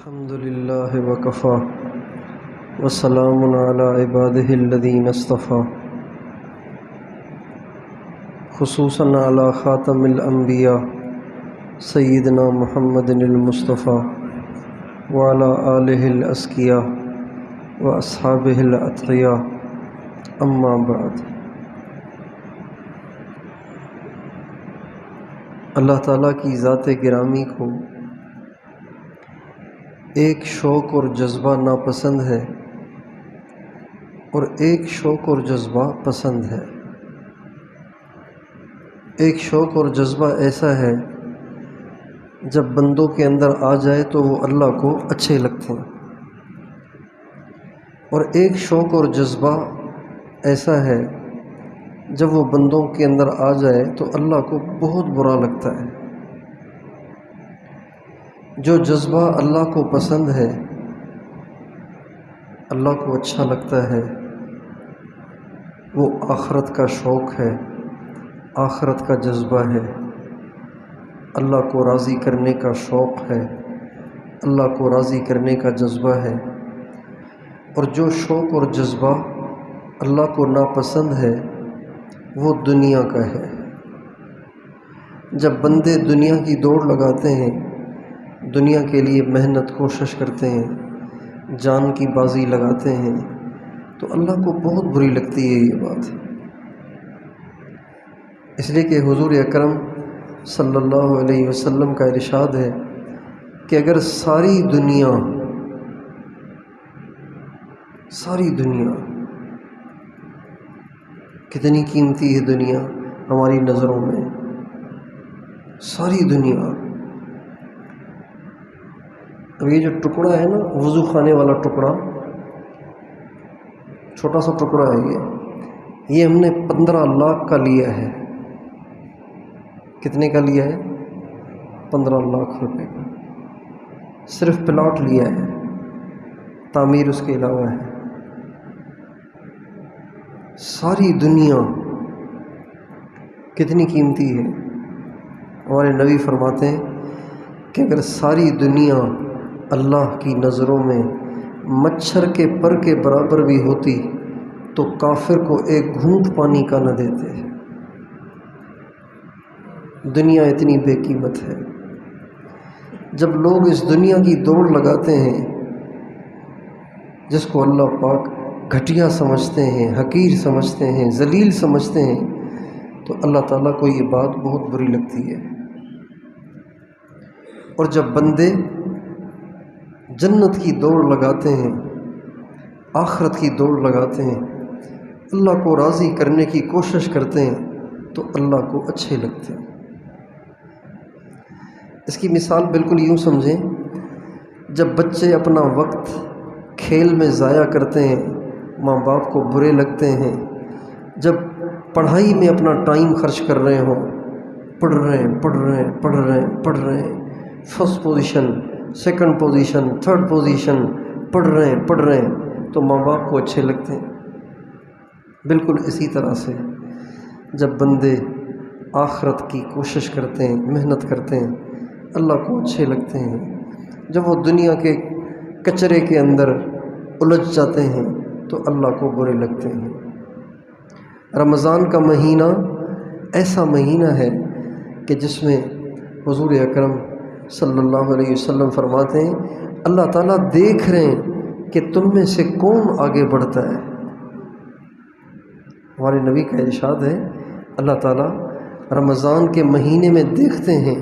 الحمد لله وكفى وسلام على عباده الذين اصطفى خصوصا على خاتم الأنبياء سيدنا محمد المصطفى وعلى آله الأزكياء وأصحابه الأتقياء أما بعد۔ اللہ تعالیٰ کی ذات گرامی کو ایک شوق اور جذبہ ناپسند ہے اور ایک شوق اور جذبہ پسند ہے۔ ایک شوق اور جذبہ ایسا ہے جب بندوں کے اندر آ جائے تو وہ اللہ کو اچھے لگتے ہیں، اور ایک شوق اور جذبہ ایسا ہے جب وہ بندوں کے اندر آ جائے تو اللہ کو بہت برا لگتا ہے۔ جو جذبہ اللہ کو پسند ہے، اللہ کو اچھا لگتا ہے، وہ آخرت کا شوق ہے، آخرت کا جذبہ ہے، اللہ کو راضی کرنے کا شوق ہے، اللہ کو راضی کرنے کا جذبہ ہے۔ اور جو شوق اور جذبہ اللہ کو ناپسند ہے وہ دنیا کا ہے۔ جب بندے دنیا کی دوڑ لگاتے ہیں، دنیا کے لیے محنت کوشش کرتے ہیں، جان کی بازی لگاتے ہیں، تو اللہ کو بہت بری لگتی ہے یہ بات۔ اس لیے کہ حضور اکرم صلی اللہ علیہ وسلم کا ارشاد ہے کہ اگر ساری دنیا کتنی قیمتی ہے دنیا ہماری نظروں میں، ساری دنیا۔ اب یہ جو ٹکڑا ہے نا، وضو خانے والا ٹکڑا، چھوٹا سا ٹکڑا ہے یہ ہم نے 15 لاکھ کا لیا ہے۔ کتنے کا لیا ہے؟ 15 لاکھ روپے کا۔ صرف پلاٹ لیا ہے، تعمیر اس کے علاوہ ہے۔ ساری دنیا کتنی قیمتی ہے۔ ہمارے نبی فرماتے ہیں کہ اگر ساری دنیا اللہ کی نظروں میں مچھر کے پر کے برابر بھی ہوتی تو کافر کو ایک گھونٹ پانی کا نہ دیتے۔ دنیا اتنی بے قیمت ہے۔ جب لوگ اس دنیا کی دوڑ لگاتے ہیں، جس کو اللہ پاک گھٹیا سمجھتے ہیں، حقیر سمجھتے ہیں، ذلیل سمجھتے ہیں، تو اللہ تعالیٰ کو یہ بات بہت بری لگتی ہے۔ اور جب بندے جنت کی دوڑ لگاتے ہیں، آخرت کی دوڑ لگاتے ہیں، اللہ کو راضی کرنے کی کوشش کرتے ہیں، تو اللہ کو اچھے لگتے ہیں۔ اس کی مثال بالکل یوں سمجھیں، جب بچے اپنا وقت کھیل میں ضائع کرتے ہیں، ماں باپ کو برے لگتے ہیں۔ جب پڑھائی میں اپنا ٹائم خرچ کر رہے ہوں، پڑھ رہے ہیں، first position, second position, third position, پڑھ رہے ہیں، تو ماں باپ کو اچھے لگتے ہیں۔ بالکل اسی طرح سے جب بندے آخرت کی کوشش کرتے ہیں، محنت کرتے ہیں، اللہ کو اچھے لگتے ہیں۔ جب وہ دنیا کے کچرے کے اندر الجھ جاتے ہیں تو اللہ کو برے لگتے ہیں۔ رمضان کا مہینہ ایسا مہینہ ہے کہ جس میں حضور اکرم صلی اللہ علیہ وسلم فرماتے ہیں اللہ تعالیٰ دیکھ رہے ہیں کہ تم میں سے کون آگے بڑھتا ہے۔ ہمارے نبی کا ارشاد ہے اللہ تعالیٰ رمضان کے مہینے میں دیکھتے ہیں،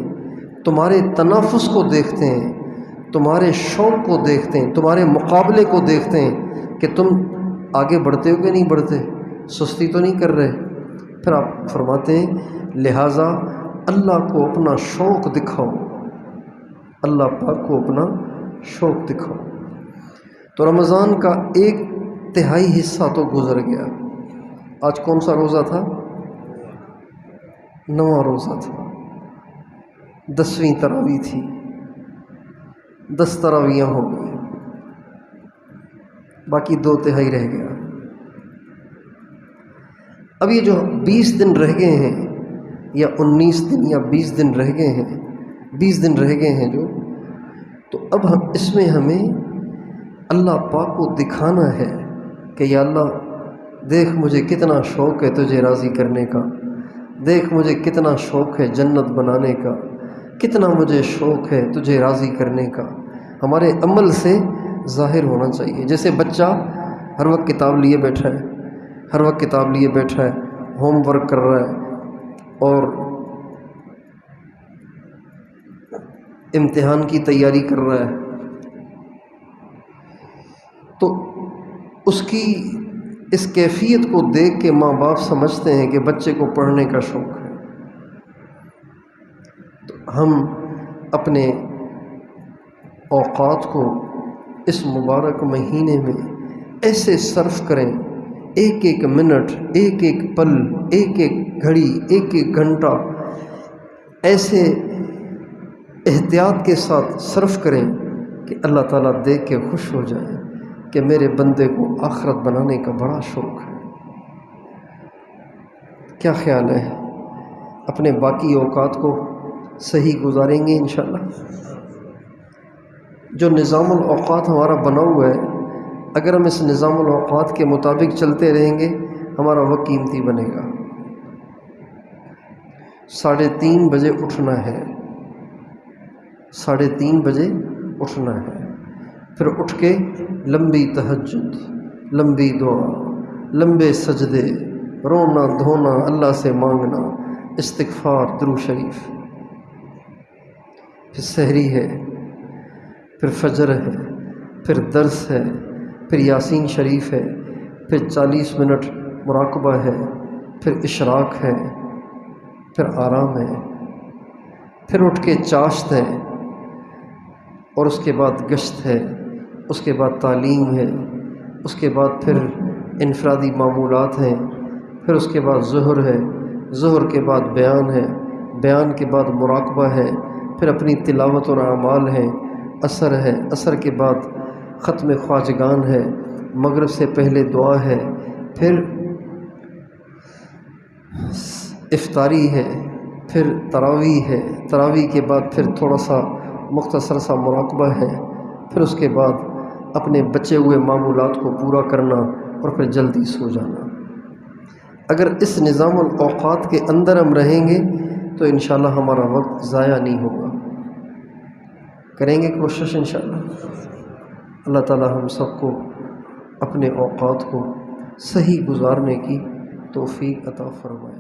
تمہارے تنافس کو دیکھتے ہیں، تمہارے شوق کو دیکھتے ہیں، تمہارے مقابلے کو دیکھتے ہیں کہ تم آگے بڑھتے ہو کہ نہیں بڑھتے، سستی تو نہیں کر رہے۔ پھر آپ فرماتے ہیں لہٰذا اللہ کو اپنا شوق دکھاؤ، اللہ پاک کو اپنا شوق دکھاؤ۔ تو رمضان کا 1/3 حصہ تو گزر گیا۔ آج کون سا روزہ تھا؟ 9واں روزہ تھا، 10ویں تراویح تھی، 10 تراویحیں ہو گئی، باقی 2/3 رہ گیا۔ اب یہ جو 20 دن رہ گئے ہیں، یا 19 دن یا 20 دن رہ گئے ہیں، 20 دن رہ گئے ہیں جو تو اب اس میں ہمیں اللہ پاک کو دکھانا ہے کہ یا اللہ دیکھ مجھے کتنا شوق ہے تجھے راضی کرنے کا، دیکھ مجھے کتنا شوق ہے جنت بنانے کا، کتنا مجھے شوق ہے تجھے راضی کرنے کا۔ ہمارے عمل سے ظاہر ہونا چاہیے۔ جیسے بچہ ہر وقت کتاب لیے بیٹھا ہے، ہر وقت کتاب لیے بیٹھا ہے، ہوم ورک کر رہا ہے اور امتحان کی تیاری کر رہا ہے، تو اس کی اس کیفیت کو دیکھ کے ماں باپ سمجھتے ہیں کہ بچے کو پڑھنے کا شوق ہے۔ تو ہم اپنے اوقات کو اس مبارک مہینے میں ایسے صرف کریں، ایک ایک منٹ، ایک ایک پل، ایک ایک گھڑی، ایک ایک گھنٹہ ایسے احتیاط کے ساتھ صرف کریں کہ اللہ تعالیٰ دیکھ کے خوش ہو جائے کہ میرے بندے کو آخرت بنانے کا بڑا شوق ہے۔ کیا خیال ہے؟ اپنے باقی اوقات کو صحیح گزاریں گے انشاءاللہ؟ جو نظام الاوقات ہمارا بنا ہوا ہے، اگر ہم اس نظام الاوقات کے مطابق چلتے رہیں گے ہمارا وقت قیمتی بنے گا۔ 3:30 بجے اٹھنا ہے، 3:30 بجے اٹھنا ہے، پھر اٹھ کے لمبی تہجد، لمبی دعا، لمبے سجدے، رونا دھونا، اللہ سے مانگنا، استغفار، درود شریف، پھر سحری ہے، پھر فجر ہے، پھر درس ہے، پھر یاسین شریف ہے، پھر 40 منٹ مراقبہ ہے، پھر اشراق ہے، پھر آرام ہے، پھر اٹھ کے چاشت ہے، اور اس کے بعد گشت ہے، اس کے بعد تعلیم ہے، اس کے بعد پھر انفرادی معمولات ہیں، پھر اس کے بعد ظہر ہے، ظہر کے بعد بیان ہے، بیان کے بعد مراقبہ ہے، پھر اپنی تلاوت اور اعمال ہیں، عصر ہے، عصر کے بعد ختم خواجگان ہے، مغرب سے پہلے دعا ہے، پھر افطاری ہے، پھر تراویح ہے، تراویح کے بعد پھر تھوڑا سا مختصر سا مراقبہ ہے، پھر اس کے بعد اپنے بچے ہوئے معمولات کو پورا کرنا اور پھر جلدی سو جانا۔ اگر اس نظام الاوقات کے اندر ہم رہیں گے تو انشاءاللہ ہمارا وقت ضائع نہیں ہوگا۔ کریں گے کوشش انشاءاللہ۔ اللہ تعالی ہم سب کو اپنے اوقات کو صحیح گزارنے کی توفیق عطا فرمائے۔